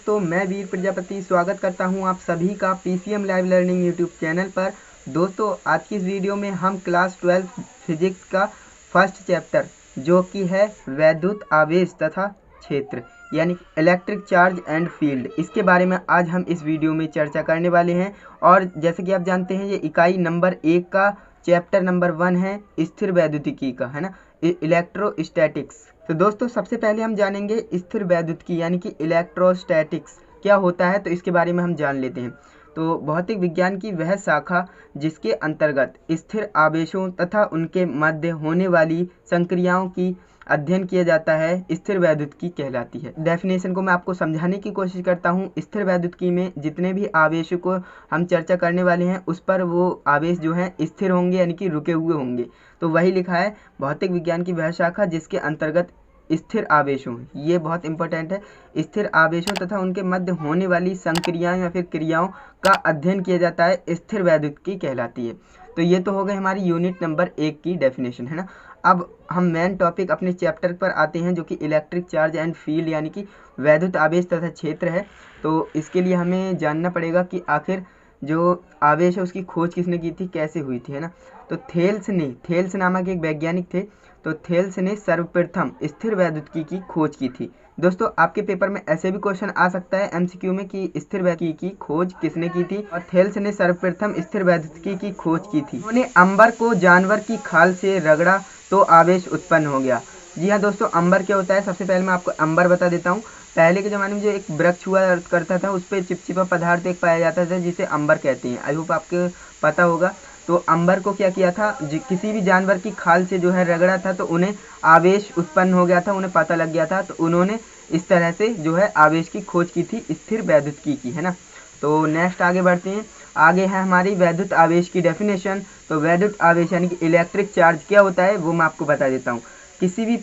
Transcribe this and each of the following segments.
दोस्तों, मैं वीर प्रजापति स्वागत करता हूं आप सभी का PCM live learning YouTube channel पर। दोस्तों, आज की इस वीडियो में हम क्लास 12 फिजिक्स का फर्स्ट चैप्टर जो कि है वैद्युत आवेश तथा क्षेत्र यानी इलेक्ट्रिक चार्ज एंड फील्ड, इसके बारे में आज हम इस वीडियो में चर्चा करने वाले हैं। और जैसे कि आप जानते हैं, ये इकाई नंबर 1 का चैप्टर नंबर 1 है स्थिर वैद्युतिकी का, है ना, इलेक्ट्रोस्टैटिक्स। तो दोस्तों, सबसे पहले हम जानेंगे स्थिर वैद्युतिकी यानी कि इलेक्ट्रोस्टैटिक्स क्या होता है, तो इसके बारे में हम जान लेते हैं। तो भौतिक विज्ञान की वह शाखा जिसके अंतर्गत स्थिर आवेशों तथा उनके मध्य होने वाली संक्रियाओं की अध्ययन किया जाता है, स्थिर वैद्युतिकी कहलाती है। डेफिनेशन को मैं आपको समझाने की कोशिश करता हूँ। स्थिर वैद्युतिकी में जितने भी आवेशों को हम चर्चा करने वाले हैं, उस पर वो आवेश जो हैं स्थिर होंगे यानी कि रुके हुए होंगे। तो वही लिखा है, भौतिक विज्ञान की वह शाखा जिसके अंतर्गत स्थिर आवेशों, ये बहुत इंपॉर्टेंट है, स्थिर आवेशों तथा उनके मध्य होने वाली संक्रियाएं या फिर क्रियाओं का अध्ययन किया जाता है, स्थिर वैद्युतिकी कहलाती है। तो ये तो हो गई हमारी यूनिट नंबर 1 की डेफिनेशन, है ना। अब हम मेन टॉपिक अपने चैप्टर पर आते हैं जो कि इलेक्ट्रिक चार्ज एंड फील्ड यानी कि वैद्युत आवेश तथा क्षेत्र है। तो इसके लिए हमें जानना पड़ेगा कि आखिर जो आवेश है उसकी खोज किसने की थी, कैसे हुई थी, है ना। तो थेल्स नामक एक वैज्ञानिक थे। तो थेल्स ने सर्वप्रथम स्थिर वैद्युतिकी की खोज की थी। दोस्तों, आपके पेपर में ऐसे भी क्वेश्चन आ सकता है एमसीक्यू में कि स्थिर वैद्युतिकी की खोज किसने की थी, और थेल्स ने सर्वप्रथम स्थिर वैद्युतिकी की खोज की थी। उन्होंने अंबर को जानवर की खाल से रगड़ा तो आवेश उत्पन्न हो गया। जी हाँ दोस्तों, अंबर क्या होता है, सबसे पहले मैं आपको अंबर बता देता हूँ। पहले के ज़माने में जो एक वृक्ष हुआ करता था, उस पर चिपचिपा पदार्थ एक पाया जाता था जिसे अंबर कहते हैं। आई होप आपको पता होगा। तो अंबर को क्या किया था, किसी भी जानवर की खाल से जो है रगड़ा था तो उन्हें आवेश उत्पन्न हो गया था, उन्हें पता लग गया था। तो उन्होंने इस तरह से जो है आवेश की खोज की थी, स्थिर वैद्युतिकी की, है ना। तो नेक्स्ट आगे बढ़ते हैं। आगे है हमारी वैद्युत आवेश की डेफिनेशन। तो वैद्युत आवेश यानी कि इलेक्ट्रिक चार्ज क्या होता है वो मैं आपको बता देता हूँ। किसी भी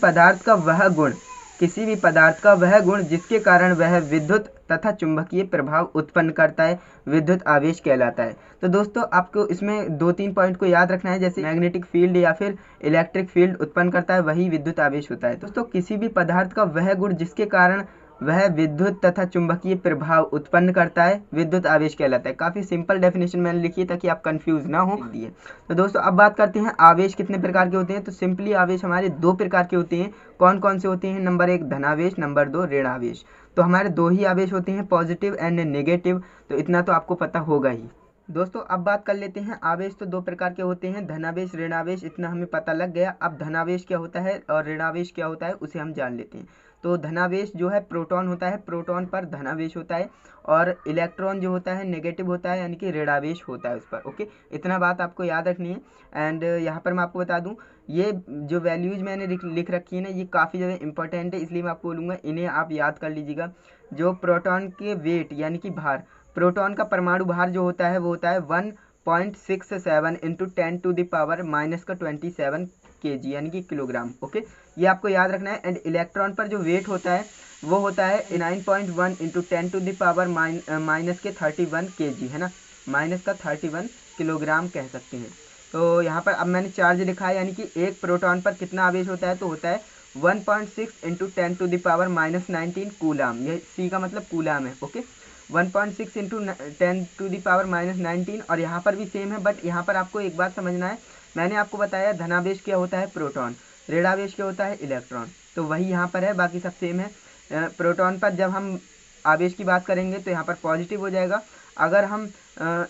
पदार्थ का वह गुण जिसके कारण वह विद्युत तथा चुंबकीय प्रभाव उत्पन्न करता है, विद्युत आवेश कहलाता है। तो दोस्तों, आपको इसमें 2-3 पॉइंट को याद रखना है। जैसे मैग्नेटिक फील्ड या फिर इलेक्ट्रिक फील्ड उत्पन्न करता है, वही विद्युत आवेश होता है। दोस्तों, किसी भी पदार्थ का वह गुण जिसके कारण वह विद्युत तथा चुंबकीय प्रभाव उत्पन्न करता है, विद्युत आवेश कहलाता है। काफ़ी सिंपल डेफिनेशन मैंने लिखी है ताकि आप कंफ्यूज ना हो। तो दोस्तों, अब बात करते हैं आवेश कितने प्रकार के होते हैं। तो सिंपली आवेश हमारे 2 प्रकार के होते हैं। कौन कौन से होते हैं? नंबर 1 धनावेश, नंबर 2 ऋण आवेश। तो हमारे 2 ही आवेश होते हैं, पॉजिटिव एंड नेगेटिव। तो इतना तो आपको पता होगा ही। दोस्तों, अब बात कर लेते हैं, आवेश तो 2 प्रकार के होते हैं, धनावेश ऋणावेश, इतना हमें पता लग गया। अब धनावेश क्या होता है और ऋणावेश क्या होता है उसे हम जान लेते हैं। तो धनावेश जो है प्रोटॉन होता है, प्रोटॉन पर धनावेश होता है, और इलेक्ट्रॉन जो होता है नेगेटिव होता है यानी कि ऋणावेश होता है उस पर। ओके, इतना बात आपको याद रखनी है। एंड यहाँ पर मैं आपको बता दूँ, ये जो वैल्यूज मैंने लिख रखी है ना, ये काफ़ी ज़्यादा इंपॉर्टेंट है, इसलिए मैं आपको बोलूँगा इन्हें आप याद कर लीजिएगा। जो प्रोटॉन के वेट यानी कि भार, प्रोटॉन का परमाणु भार जो होता है वो होता है 1.67 इंटू 10⁻⁻27 kg यानी कि किलोग्राम। ओके, ये आपको याद रखना है। एंड इलेक्ट्रॉन पर जो वेट होता है वो होता है 9.1 इंटू 10⁻31 kg, है ना, -31 किलोग्राम कह सकते हैं। तो यहाँ पर अब मैंने चार्ज लिखा है, यानी कि एक प्रोटॉन पर कितना आवेश होता है, तो होता है 1.6 इंटू 10⁻⁻19 कूलाम। ये सी का मतलब कूलाम है। ओके, 1.6 इंटू 10⁻⁻19, और यहाँ पर भी सेम है, बट यहाँ पर आपको एक बात समझना है। मैंने आपको बताया धनावेश क्या होता है प्रोटॉन, ऋणावेश क्या होता है इलेक्ट्रॉन, तो वही यहाँ पर है, बाकी सब सेम है। प्रोटॉन पर जब हम आवेश की बात करेंगे तो यहाँ पर पॉजिटिव हो जाएगा, अगर हम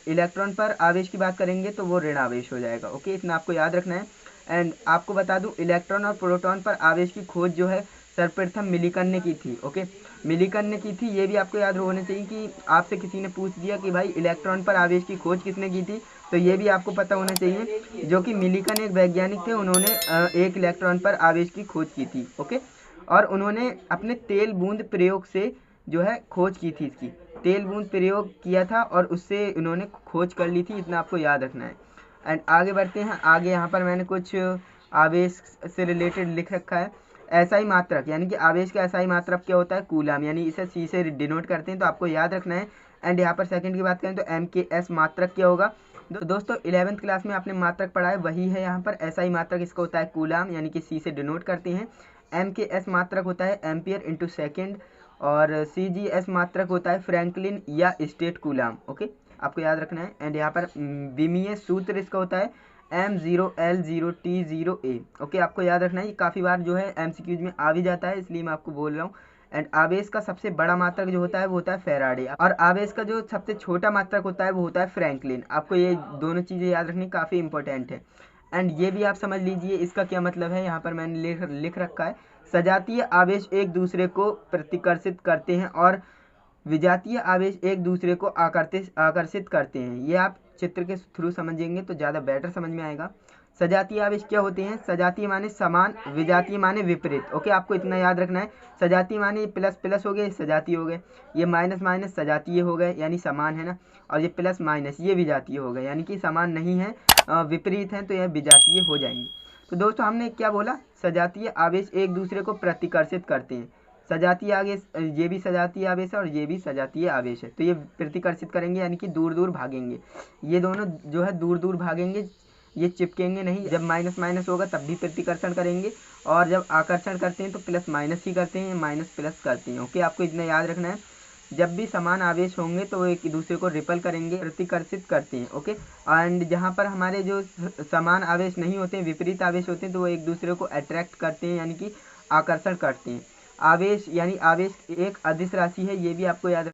इलेक्ट्रॉन पर आवेश की बात करेंगे तो वो ऋणावेश हो जाएगा। ओके, इतना आपको याद रखना है। एंड आपको बता दूं, इलेक्ट्रॉन और प्रोटॉन पर आवेश की खोज जो है सर्वप्रथम मिलिकन ने की थी। ओके, मिलिकन ने की थी, ये भी आपको याद होना चाहिए कि आपसे किसी ने पूछ दिया कि भाई इलेक्ट्रॉन पर आवेश की खोज किसने की थी, तो ये भी आपको पता होना चाहिए, जो कि मिलिकन एक वैज्ञानिक थे, उन्होंने एक इलेक्ट्रॉन पर आवेश की खोज की थी। ओके, और उन्होंने अपने तेल बूंद प्रयोग से जो है खोज की थी, इसकी तेल बूंद प्रयोग किया था और उससे उन्होंने खोज कर ली थी, इतना आपको याद रखना है। एंड आगे बढ़ते हैं। आगे यहाँ पर मैंने कुछ आवेश से रिलेटेड लिख रखा है। एसआई मात्रक यानी कि आवेश का एसआई मात्रक क्या होता है, कूलाम, यानी इसे सी से डिनोट करते हैं, तो आपको याद रखना है। एंड यहाँ पर सेकंड की बात करें तो MKS मात्रक क्या होगा। दोस्तों 11th क्लास में आपने मात्रक पढ़ा है, वही है यहाँ पर। एसआई मात्रक इसका होता है कूलाम, यानी कि सी से डिनोट करते हैं। MKS मात्रक होता है एम्पियर इंटू सेकेंड, और CGS मात्रक होता है फ्रैंकलिन या स्टेट कूलाम। ओके, आपको याद रखना है। एंड यहाँ पर विमीय सूत्र इसका होता है M0L0T0A। ओके, आपको याद रखना है, ये काफ़ी बार जो है MCQs में आ भी जाता है, इसलिए मैं आपको बोल रहा हूँ। एंड आवेश का सबसे बड़ा मात्रक जो होता है वो होता है फैराडे, और आवेश का जो सबसे छोटा मात्रक होता है वो होता है फ्रैंकलिन। आपको ये दोनों चीज़ें याद रखनी काफ़ी इंपॉर्टेंट है। एंड ये भी आप समझ लीजिए इसका क्या मतलब है, यहाँ पर मैंने लिख रखा है, सजातीय आवेश एक दूसरे को प्रतिकर्षित करते हैं और विजातीय आवेश एक दूसरे को आकर्षित करते हैं। ये आप चित्र के थ्रू समझेंगे तो ज़्यादा बेटर समझ में आएगा। सजातीय आवेश क्या होते हैं? सजातीय माने समान, विजातीय माने विपरीत। ओके, आपको इतना याद रखना है। सजातीय माने प्लस प्लस हो गए, सजातीय हो गए। ये माइनस माइनस सजातीय हो गए, यानी समान है ना। और ये प्लस माइनस ये विजातीय हो गए, यानी कि समान नहीं है, विपरीत हैं, तो यह विजातीय हो जाएंगे। तो दोस्तों हमने क्या बोला? सजातीय आवेश एक दूसरे को प्रतिकर्षित करते हैं। सजातीय आवेश, ये भी सजातीय आवेश है और ये भी सजातीय आवेश है, तो ये प्रतिकर्षित करेंगे, यानी कि दूर दूर भागेंगे। ये दोनों जो है दूर दूर भागेंगे, ये चिपकेंगे नहीं। जब माइनस माइनस होगा तब भी प्रतिकर्षण करेंगे, और जब आकर्षण करते हैं तो प्लस माइनस ही करते हैं, माइनस प्लस करते हैं। ओके, आपको इतना याद रखना है। जब भी समान आवेश होंगे तो वो एक दूसरे को रिपल करेंगे, प्रतिकर्षित करते हैं। ओके, एंड जहाँ पर हमारे जो समान आवेश नहीं होते हैं, विपरीत आवेश होते हैं, तो वो एक दूसरे को अट्रैक्ट करते हैं, यानी कि आकर्षण करते हैं। आवेश यानी आवेश एक अदिश राशि है, ये भी आपको याद